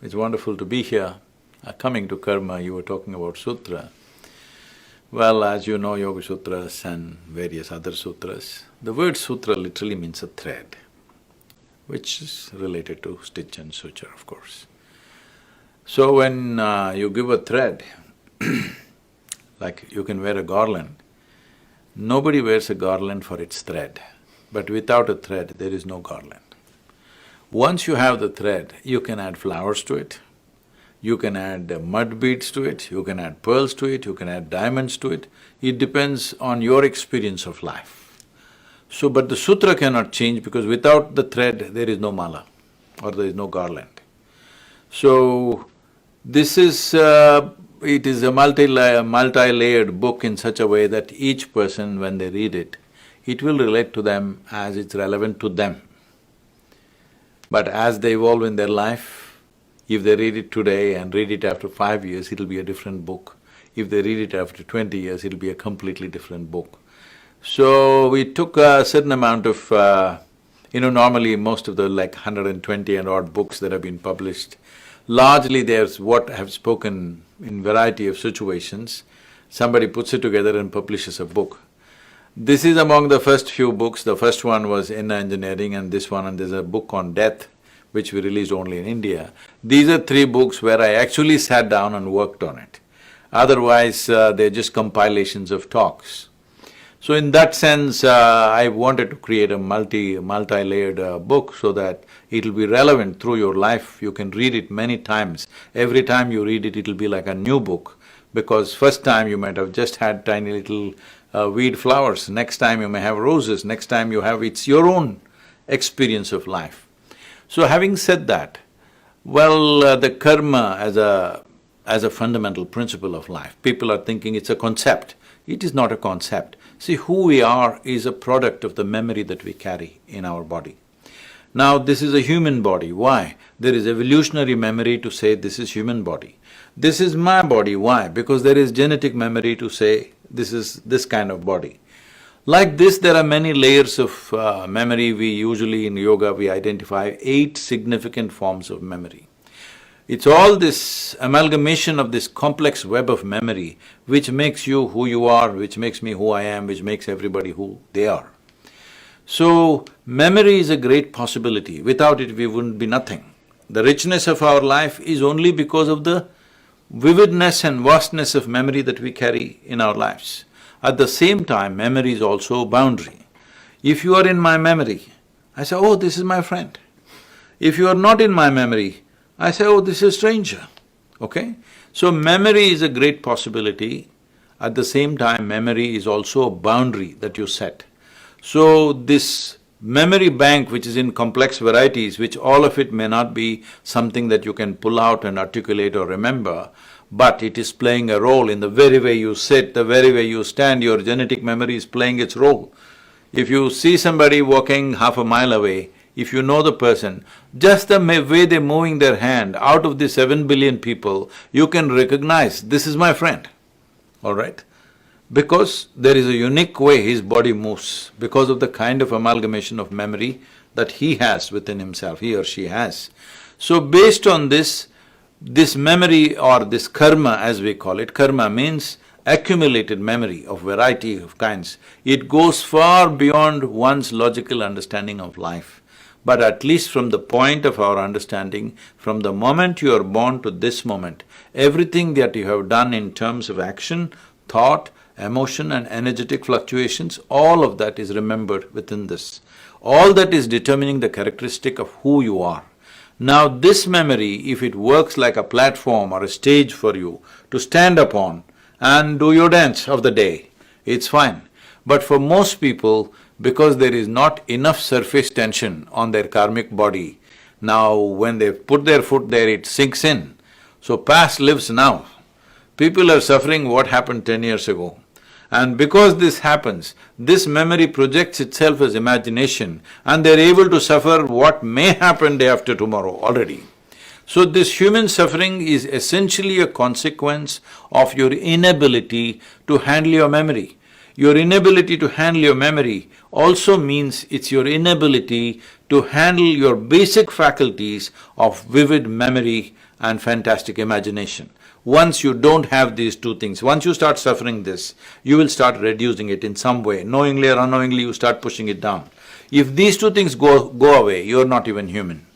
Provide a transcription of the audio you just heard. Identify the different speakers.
Speaker 1: It's wonderful to be here. Coming to karma, you were talking about sutra. Well, as you know, Yoga Sutras and various other sutras, the word sutra literally means a thread, which is related to stitch and suture, of course. So when you give a thread, like you can wear a garland, nobody wears a garland for its thread, but without a thread, there is no garland. Once you have the thread, you can add flowers to it, you can add mud beads to it, you can add pearls to it, you can add diamonds to it. It depends on your experience of life. So, but the sutra cannot change because without the thread, there is no mala or there is no garland. So, this is… it is a multi-layered book in such a way that each person, when they read it, it will relate to them as it's relevant to them. But as they evolve in their life, if they read it today and read it after 5 years, it'll be a different book. If they read it after 20 years, it'll be a completely different book. So we took a certain amount of… normally most of the 120 and odd books that have been published, largely there's what I have spoken in variety of situations. Somebody puts it together and publishes a book. This is among the first few books. The first one was Inner Engineering and this one, and there's a book on death, which we released only in India. These are 3 books where I actually sat down and worked on it. Otherwise, they're just compilations of talks. So in that sense, I wanted to create a multi-layered book so that it'll be relevant through your life. You can read it many times. Every time you read it, it'll be like a new book, because first time you might have just had tiny little weed flowers, next time you may have roses, next time you have… it's your own experience of life. So having said that, well, the karma as a fundamental principle of life, people are thinking it's a concept. It is not a concept. See, who we are is a product of the memory that we carry in our body. Now, this is a human body. Why? There is evolutionary memory to say this is human body. This is my body. Why? Because there is genetic memory to say this is this kind of body. Like this, there are many layers of memory. We usually in yoga, we identify 8 significant forms of memory. It's all this amalgamation of this complex web of memory which makes you who you are, which makes me who I am, which makes everybody who they are. So, memory is a great possibility. Without it, we wouldn't be nothing. The richness of our life is only because of the vividness and vastness of memory that we carry in our lives. At the same time, memory is also a boundary. If you are in my memory, I say, oh, this is my friend. If you are not in my memory, I say, oh, this is a stranger, okay? So memory is a great possibility. At the same time, memory is also a boundary that you set. So this memory bank, which is in complex varieties, which all of it may not be something that you can pull out and articulate or remember, but it is playing a role in the very way you sit, the very way you stand, your genetic memory is playing its role. If you see somebody walking half a mile away, if you know the person, just the way they're moving their hand, out of the 7 billion people, you can recognize, this is my friend, all right? Because there is a unique way his body moves, because of the kind of amalgamation of memory that he has within himself, he or she has. So based on this memory or this karma as we call it, karma means accumulated memory of variety of kinds. It goes far beyond one's logical understanding of life. But at least from the point of our understanding, from the moment you are born to this moment, everything that you have done in terms of action, thought, emotion and energetic fluctuations, all of that is remembered within this. All that is determining the characteristic of who you are. Now this memory, if it works like a platform or a stage for you to stand upon and do your dance of the day, it's fine. But for most people, because there is not enough surface tension on their karmic body, now when they put their foot there, it sinks in. So past lives now. People are suffering what happened 10 years ago. And because this happens, this memory projects itself as imagination and they're able to suffer what may happen day after tomorrow already. So this human suffering is essentially a consequence of your inability to handle your memory. Your inability to handle your memory also means it's your inability to handle your basic faculties of vivid memory and fantastic imagination. Once you don't have these two things, once you start suffering this, you will start reducing it in some way. Knowingly or unknowingly, you start pushing it down. If these two things go away, you're not even human.